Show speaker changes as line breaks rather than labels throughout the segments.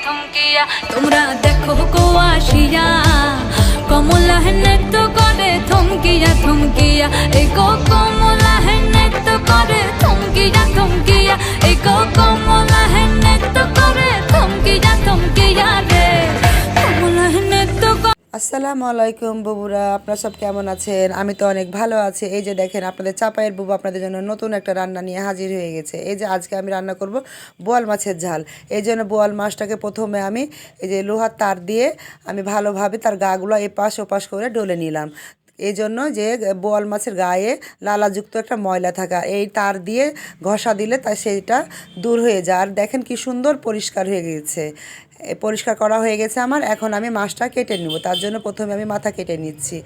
থমকিয়া তোমরা দেখো গো আসিয়া কমলা নৃত্য করে থমকিয়া থমকিয়া এই গো কমলা নৃত্য করে থমকিয়া থমকিয়া এই গো কমলা নৃত্য করে থমকিয়া থমকিয়া রে কমলা নৃত্য।
আসসালামু আলাইকুম ববুরা, আপনারা সব কেমন আছেন? আমি তো অনেক ভালো আছি। এই যে দেখেন আপনাদের চাপায়ের বুবু আপনাদের জন্য নতুন একটা রান্না নিয়ে হাজির হয়ে গেছে। এই যে আজকে আমি রান্না করব বোয়াল মাছের ঝাল। এই জন্য বোয়াল মাছটাকে প্রথমে আমি এই যে লোহার তার দিয়ে আমি ভালোভাবে তার গাগুলো এপাশ ওপাশ করে ডলে নিলাম। এই জন্য যে বোয়াল মাছের গায়ে লালাযুক্ত একটা ময়লা থাকা, এই তার দিয়ে ঘষা দিলে তা সেইটা দূর হয়ে যায়। আর দেখেন কি সুন্দর পরিষ্কার হয়ে গেছে। পরিষ্কার করা হয়ে গেছে আমার। এখন আমি মাছটা কেটে নেব। তার জন্য প্রথমে আমি মাথা কেটে নিচ্ছি,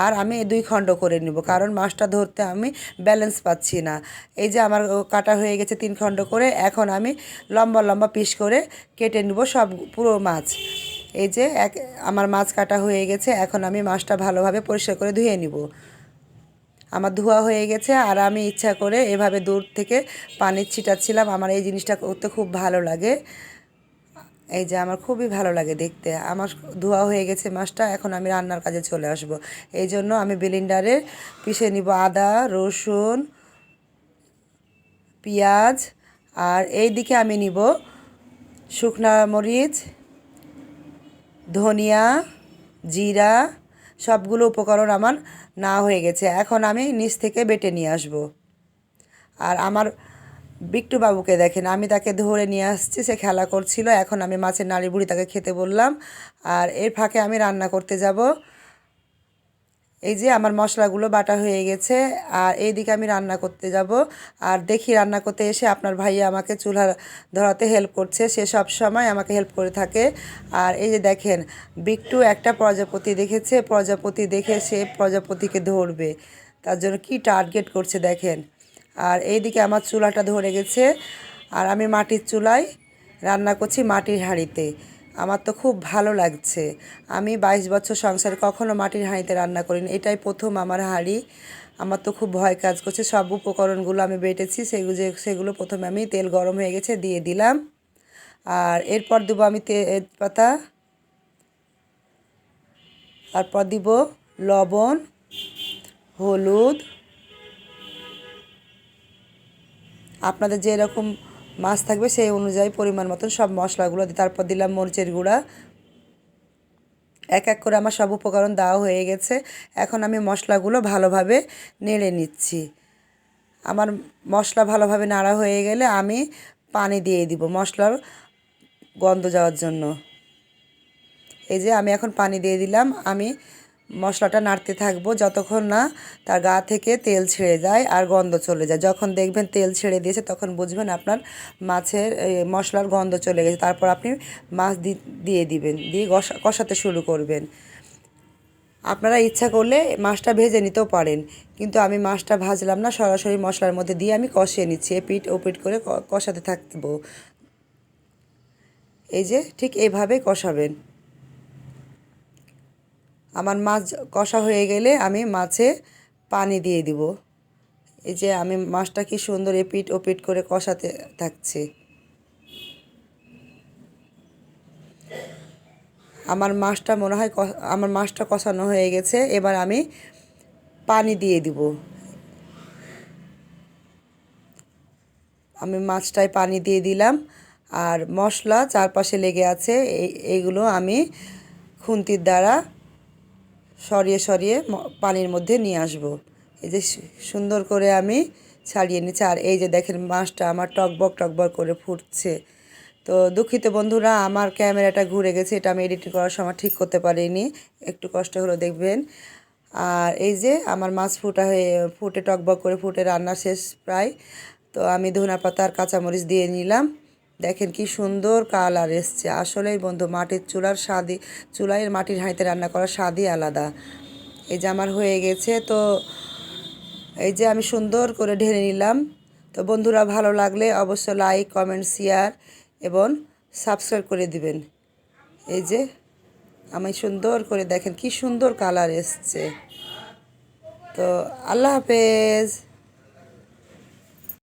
আর আমি 2 খণ্ড করে নেব, কারণ মাছটা ধরতে আমি ব্যালেন্স পাচ্ছি না। এই যে আমার কাটা হয়ে গেছে 3 খণ্ড করে। এখন আমি লম্বা লম্বা পিস করে কেটে নেব সব পুরো মাছ। এই যে আমার মাছ কাটা হয়ে গেছে। এখন আমি মাছটা ভালোভাবে পরিষ্কার করে ধুয়ে নিব। আমার ধোয়া হয়ে গেছে, আর আমি ইচ্ছা করে এভাবে দূর থেকে পানি ছিটাচ্ছিলাম। আমার এই জিনিসটা করতে খুব ভালো লাগে। এই যে আমার খুবই ভালো লাগে দেখতে। আমার ধোয়া হয়ে গেছে মাছটা। এখন আমি রান্নার কাজে চলে আসব। এই জন্য আমি ব্লেন্ডারে পিষে নিব আদা, রসুন, পেঁয়াজ, আর এই দিকে আমি নিব শুকনা মরিচ, ধনিয়া, জিরা, সবগুলো উপকরণ আমার না হয়ে গেছে। এখন আমি নিচ থেকে বেটে নিয়ে আসব। আর আমার বিট্টু বাবুকে দেখেন, আমি তাকে ধরে নিয়ে আসছি, সে খেলা করছিল। এখন আমি মাছের নাড়ি বুড়ি তাকে খেতে বললাম, আর এর ফাঁকে আমি রান্না করতে যাব। এই যে আমার মশলাগুলো বাটা হয়ে গেছে, আর এইদিকে আমি রান্না করতে যাব। আর দেখি রান্না করতে এসে আপনার ভাইয়া আমাকে চুলা ধরাতে হেল্প করছে। সে সব সময় আমাকে হেল্প করে থাকে। আর এই যে দেখেন, বিট্টু একটা প্রজাপতি দেখেছে, প্রজাপতি দেখে সে প্রজাপতিকে ধরবে, তার জন্য কি টার্গেট করছে দেখেন। আর এইদিকে আমার চুলাটা ধরে গেছে, আর আমি মাটির চুলায় রান্না করছি, মাটির হাঁড়িতে। আমার তো খুব ভালো লাগছে। আমি 22 বছর সংসারে কখনো মাটির হাঁড়িতে রান্না করিনি, এটাই প্রথম আমার হাঁড়ি। আমার তো খুব ভয় কাজ করছে। সব উপকরণগুলো আমি বেটেছি, সেগুলো প্রথমে আমি তেল গরম হয়ে গেছে দিয়ে দিলাম। আর এরপর দেবো আমি তেজপাতা, তারপর দিব লবণ, হলুদ, আপনাদের যেরকম মাছ থাকবে সেই অনুযায়ী পরিমাণ মতন সব মশলাগুলো দিই। তারপর দিলাম মরিচের গুঁড়া। এক এক করে আমার সব উপকরণ দেওয়া হয়ে গেছে। এখন আমি মশলাগুলো ভালোভাবে নেড়ে নিচ্ছি। আমার মশলা ভালোভাবে নাড়া হয়ে গেলে আমি পানি দিয়ে দিব মশলার গন্ধ যাওয়ার জন্য। এই যে আমি এখন পানি দিয়ে দিলাম। আমি মশলাটা নাড়তে থাকবো যতক্ষণ না তার গা থেকে তেল ছেড়ে যায় আর গন্ধ চলে যায়। যখন দেখবেন তেল ছেড়ে দিয়েছে তখন বুঝবেন আপনার মাছের মশলার গন্ধ চলে গেছে। তারপর আপনি মাছ দিয়ে দিবেন, দিয়ে কষাতে শুরু করবেন। আপনারা ইচ্ছা করলে মাছটা ভেজে নিতেও পারেন, কিন্তু আমি মাছটা ভাজলাম না, সরাসরি মশলার মধ্যে দিয়ে আমি কষিয়ে নিচ্ছি। এপিট ওপিট করে কষাতে থাকবো। এই যে ঠিক এইভাবে কষাবেন। আমার মাছ কষা হয়ে গেলে আমি মাছে পানি দিয়ে দিব। এই যে আমি মাছটা কি সুন্দর এপিট ওপিট করে কষাতে থাকছি। আমার মাছটা মনে হয় আমার মাছটা কষানো হয়ে গেছে। এবার আমি পানি দিয়ে দিব। আমি মাছটায় পানি দিয়ে দিলাম, আর মশলা চারপাশে লেগে আছে এইগুলো আমি খুন্তির দ্বারা সরিয়ে সরিয়ে পানির মধ্যে নিয়ে আসব। এই যে সুন্দর করে আমি ছাড়িয়ে নিচ্ছি। আর এই যে দেখেন মাছটা আমার টকবক টকবক করে ফুটছে। তো দুঃখিত বন্ধুরা, আমার ক্যামেরাটা ঘুরে গেছে, এটা আমি এডিটিং করার সময় ঠিক করতে পারিনি, একটু কষ্ট হলো দেখবেন। আর এই যে আমার মাছ ফুটে টকবক করে ফুটে রান্না শেষ প্রায়। তো আমি ধনিয়া পাতা আর কাঁচামরিচ দিয়ে নিলাম। দেখেন কি সুন্দর কালার এসছে। আসলেই বন্ধু, মাটির চুলায় মাটির হাঁড়িতে রান্না করার স্বাদই আলাদা। এই যে আমার হয়ে গেছে। তো এই যে আমি সুন্দর করে ঢেলে নিলাম। তো বন্ধুরা, ভালো লাগলে অবশ্যই লাইক, কমেন্ট, শেয়ার এবং সাবস্ক্রাইব করে দিবেন। এই যে আমি সুন্দর করে দেখেন কি সুন্দর কালার এসছে। তো আল্লাহ হাফেজ।